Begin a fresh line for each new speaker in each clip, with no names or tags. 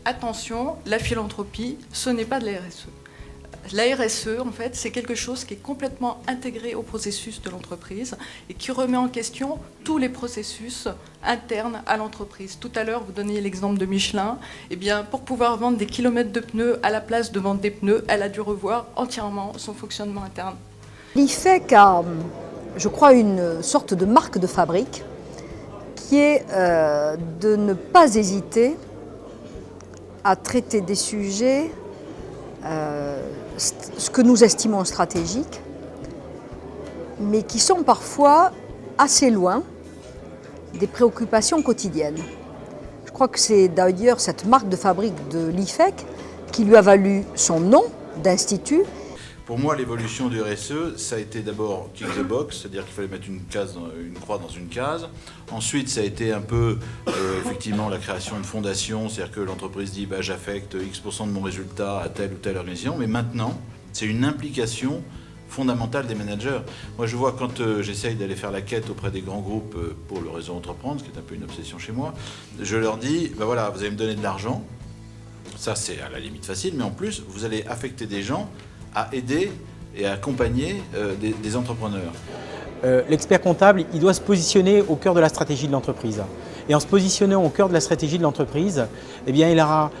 attention, la philanthropie, ce n'est pas de la RSE. La RSE, en fait, c'est quelque chose qui est complètement intégré au processus de l'entreprise et qui remet en question tous les processus internes à l'entreprise. Tout à l'heure, vous donniez l'exemple de Michelin. Eh bien, pour pouvoir vendre des kilomètres de pneus, à la place de vendre des pneus, elle a dû revoir entièrement son fonctionnement interne.
L'IFEC a, je crois, une sorte de marque de fabrique qui est de ne pas hésiter à traiter des sujets ce que nous estimons stratégiques, mais qui sont parfois assez loin des préoccupations quotidiennes. Je crois que c'est d'ailleurs cette marque de fabrique de l'IFEC qui lui a valu son nom d'institut.
Pour moi, l'évolution du RSE, ça a été d'abord kick the box, c'est-à-dire qu'il fallait mettre une croix dans une case. Ensuite, ça a été un peu, effectivement, la création de fondations, c'est-à-dire que l'entreprise dit bah, j'affecte X% de mon résultat à telle ou telle organisation. Mais maintenant, c'est une implication fondamentale des managers. Moi, je vois quand j'essaye d'aller faire la quête auprès des grands groupes pour le réseau Entreprendre, ce qui est un peu une obsession chez moi, je leur dis, bah voilà, vous allez me donner de l'argent, ça c'est à la limite facile, mais en plus, vous allez affecter des gens à aider et à accompagner des entrepreneurs.
L'expert comptable, il doit se positionner au cœur de la stratégie de l'entreprise. Et en se positionnant au cœur de la stratégie de l'entreprise, eh bien, il aura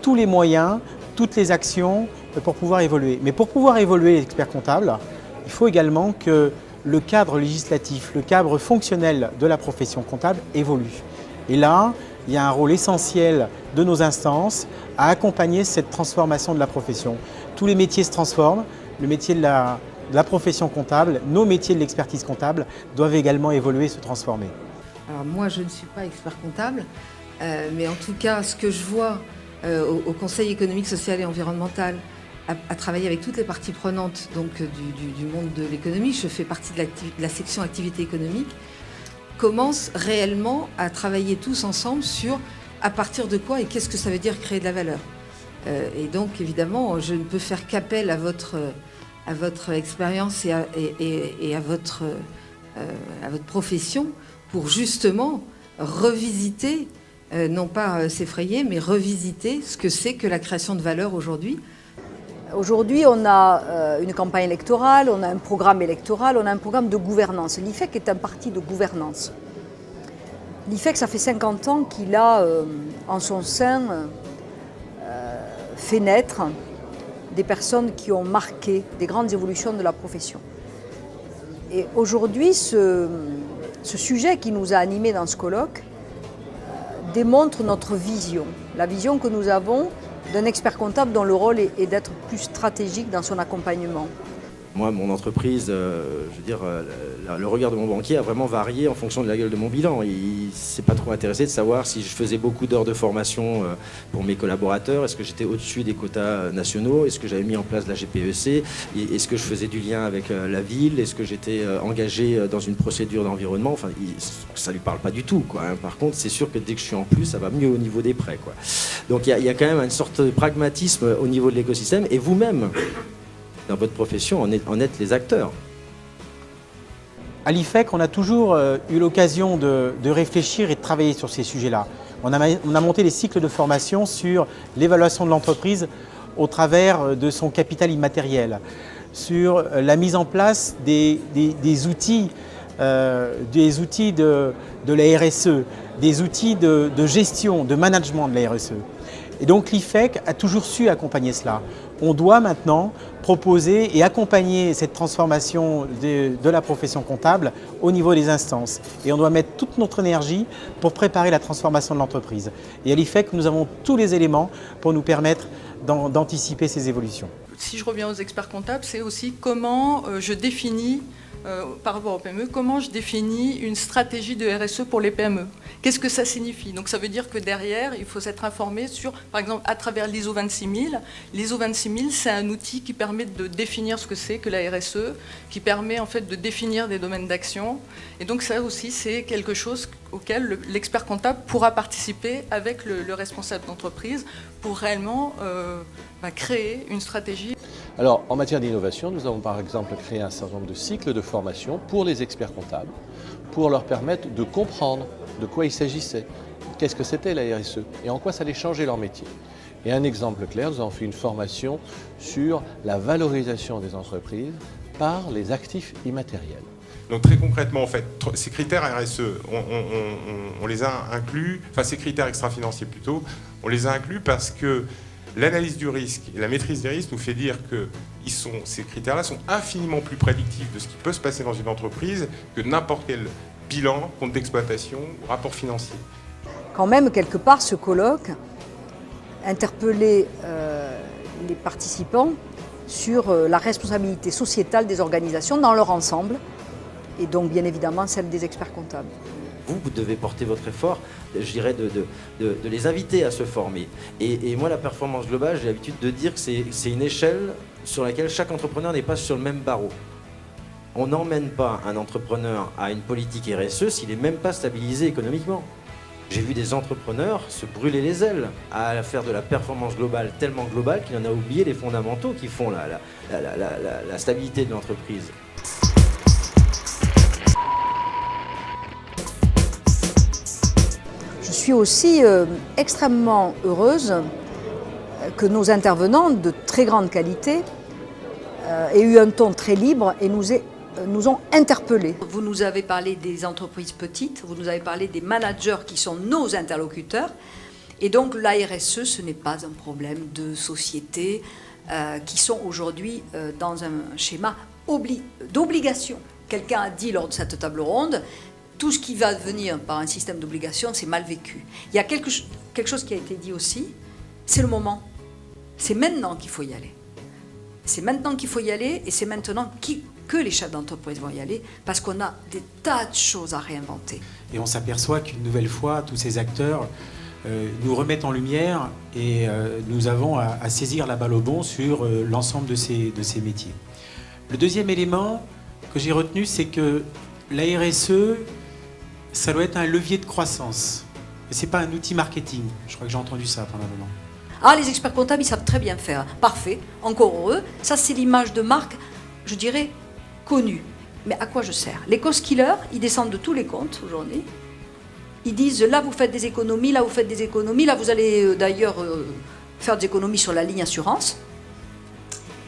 tous les moyens, toutes les actions pour pouvoir évoluer. Mais pour pouvoir évoluer, l'expert comptable, il faut également que le cadre législatif, le cadre fonctionnel de la profession comptable évolue. Et là, il y a un rôle essentiel de nos instances à accompagner cette transformation de la profession. Tous les métiers se transforment, le métier de la profession comptable, nos métiers de l'expertise comptable doivent également évoluer, se transformer.
Alors moi, je ne suis pas expert comptable, mais en tout cas, ce que je vois au Conseil économique, social et environnemental, à travailler avec toutes les parties prenantes donc, du monde de l'économie, je fais partie de la section activité économique, commence réellement à travailler tous ensemble sur à partir de quoi et qu'est-ce que ça veut dire créer de la valeur. Et donc, évidemment, je ne peux faire qu'appel à votre expérience et à votre profession pour justement revisiter, non pas s'effrayer, mais revisiter ce que c'est que la création de valeur aujourd'hui.
Aujourd'hui, on a une campagne électorale, on a un programme électoral, on a un programme de gouvernance. L'IFEC est un parti de gouvernance. L'IFEC, ça fait 50 ans qu'il a en son sein fait naître des personnes qui ont marqué des grandes évolutions de la profession. Et aujourd'hui, ce sujet qui nous a animés dans ce colloque démontre notre vision, la vision que nous avons d'un expert comptable dont le rôle est d'être plus stratégique dans son accompagnement.
Moi, mon entreprise, je veux dire, le regard de mon banquier a vraiment varié en fonction de la gueule de mon bilan. Il ne s'est pas trop intéressé de savoir si je faisais beaucoup d'heures de formation pour mes collaborateurs, est-ce que j'étais au-dessus des quotas nationaux, est-ce que j'avais mis en place la GPEC, est-ce que je faisais du lien avec la ville, est-ce que j'étais engagé dans une procédure d'environnement. Enfin, ça ne lui parle pas du tout, quoi, hein. Par contre, c'est sûr que dès que je suis en plus, ça va mieux au niveau des prêts, quoi. Donc il y a quand même une sorte de pragmatisme au niveau de l'écosystème, et vous-même, dans votre profession, en êtes les acteurs.
À l'IFEC, on a toujours eu l'occasion de réfléchir et de travailler sur ces sujets-là. On a monté des cycles de formation sur l'évaluation de l'entreprise au travers de son capital immatériel, sur la mise en place des outils de la RSE, des outils de gestion, de management de la RSE. Et donc l'IFEC a toujours su accompagner cela. On doit maintenant proposer et accompagner cette transformation de la profession comptable au niveau des instances. Et on doit mettre toute notre énergie pour préparer la transformation de l'entreprise. Et à l'IFEC, nous avons tous les éléments pour nous permettre d'anticiper ces évolutions.
Si je reviens aux experts comptables, c'est aussi comment je définis, par rapport aux PME, comment je définis une stratégie de RSE pour les PME. Qu'est-ce que ça signifie? Donc ça veut dire que derrière, il faut s'être informé sur, par exemple, à travers l'ISO 26000. L'ISO 26000, c'est un outil qui permet de définir ce que c'est que la RSE, qui permet en fait de définir des domaines d'action. Et donc ça aussi, c'est quelque chose auquel l'expert comptable pourra participer avec le responsable d'entreprise pour réellement créer une stratégie.
Alors, en matière d'innovation, nous avons par exemple créé un certain nombre de cycles de formation pour les experts comptables, pour leur permettre de comprendre de quoi il s'agissait, qu'est-ce que c'était la RSE et en quoi ça allait changer leur métier. Et un exemple clair, nous avons fait une formation sur la valorisation des entreprises par les actifs immatériels.
Donc très concrètement, en fait, ces critères RSE, on les a inclus, enfin ces critères extra-financiers plutôt, on les a inclus parce que l'analyse du risque et la maîtrise des risques nous fait dire que ces critères-là sont infiniment plus prédictifs de ce qui peut se passer dans une entreprise que n'importe quel bilan, compte d'exploitation ou rapport financier.
Quand même, quelque part, ce colloque interpellait les participants sur la responsabilité sociétale des organisations dans leur ensemble, et donc bien évidemment celle des experts comptables.
Vous devez porter votre effort, je dirais, de les inviter à se former. Et moi, la performance globale, j'ai l'habitude de dire que c'est une échelle sur laquelle chaque entrepreneur n'est pas sur le même barreau. On n'emmène pas un entrepreneur à une politique RSE s'il n'est même pas stabilisé économiquement. J'ai vu des entrepreneurs se brûler les ailes à faire de la performance globale tellement globale qu'il en a oublié les fondamentaux qui font la stabilité de l'entreprise.
Je suis aussi extrêmement heureuse que nos intervenants de très grande qualité aient eu un ton très libre et nous ont interpellés.
Vous nous avez parlé des entreprises petites, vous nous avez parlé des managers qui sont nos interlocuteurs. Et donc la RSE, ce n'est pas un problème de société qui sont aujourd'hui dans un schéma d'obligation. Quelqu'un a dit lors de cette table ronde, tout ce qui va venir par un système d'obligation, c'est mal vécu. Il y a quelque chose qui a été dit aussi, c'est le moment. C'est maintenant qu'il faut y aller. C'est maintenant qu'il faut y aller et c'est maintenant que les chefs d'entreprise vont y aller parce qu'on a des tas de choses à réinventer.
Et on s'aperçoit qu'une nouvelle fois, tous ces acteurs nous remettent en lumière et nous avons à saisir la balle au bond sur l'ensemble de ces métiers. Le deuxième élément que j'ai retenu, c'est que la RSE, ça doit être un levier de croissance. Et ce n'est pas un outil marketing. Je crois que j'ai entendu ça pendant un moment.
Ah, les experts comptables, ils savent très bien faire. Parfait, encore heureux. Ça, c'est l'image de marque, je dirais, connue. Mais à quoi je sers? Les cost killers, ils descendent de tous les comptes aujourd'hui. Ils disent, là, vous faites des économies, là, vous faites des économies. Là, vous allez d'ailleurs faire des économies sur la ligne assurance.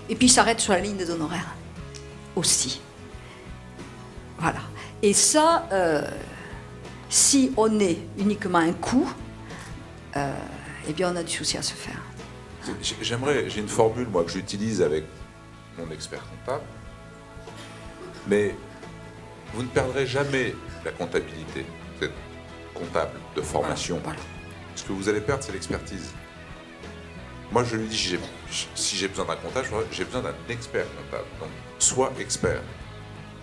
Et puis, ils s'arrêtent sur la ligne des honoraires aussi. Voilà. Et ça, si on est uniquement un coût, eh bien, on a du souci à se faire.
J'ai une formule, moi, que j'utilise avec mon expert comptable, mais vous ne perdrez jamais la comptabilité. Vous êtes comptable de formation.
Voilà.
Ce que vous allez perdre, c'est l'expertise. Moi, je lui dis, si j'ai besoin d'un comptable, j'ai besoin d'un expert comptable. Donc, sois expert.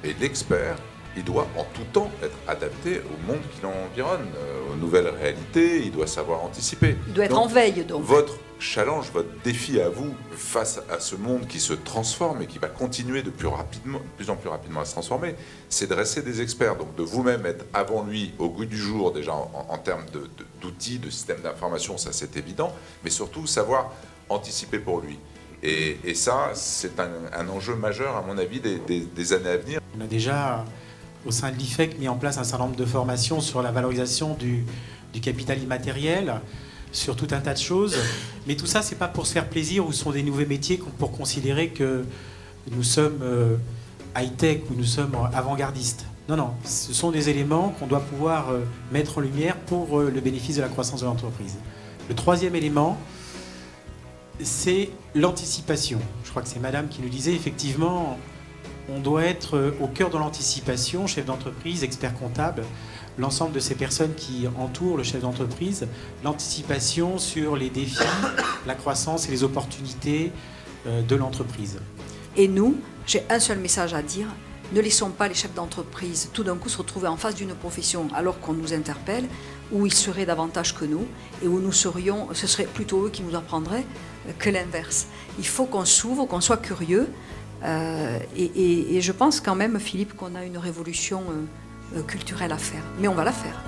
Et l'expert, il doit en tout temps être adapté au monde qui l'environne, aux nouvelles réalités, il doit savoir anticiper.
Il doit être en veille, donc.
Votre challenge, votre défi à vous, face à ce monde qui se transforme et qui va continuer de plus en plus rapidement à se transformer, c'est de rester des experts, donc de vous-même être avant lui au goût du jour, déjà en termes d'outils, de systèmes d'information, ça c'est évident, mais surtout savoir anticiper pour lui. Et ça, c'est un enjeu majeur, à mon avis, des années à venir.
On a déjà, au sein de l'IFEC, mis en place un certain nombre de formations sur la valorisation du capital immatériel, sur tout un tas de choses. Mais tout ça, c'est pas pour se faire plaisir ou ce sont des nouveaux métiers pour considérer que nous sommes high-tech ou nous sommes avant-gardistes. Non, non, ce sont des éléments qu'on doit pouvoir mettre en lumière pour le bénéfice de la croissance de l'entreprise. Le troisième élément, c'est l'anticipation. Je crois que c'est madame qui nous disait, effectivement, on doit être au cœur de l'anticipation, chef d'entreprise, expert comptable, l'ensemble de ces personnes qui entourent le chef d'entreprise, l'anticipation sur les défis, la croissance et les opportunités de l'entreprise.
Et nous, j'ai un seul message à dire, ne laissons pas les chefs d'entreprise tout d'un coup se retrouver en face d'une profession alors qu'on nous interpelle, où ils seraient davantage que nous, et où nous serions, ce serait plutôt eux qui nous apprendraient que l'inverse. Il faut qu'on s'ouvre, qu'on soit curieux, et je pense quand même, Philippe, qu'on a une révolution culturelle à faire. Mais on va la faire.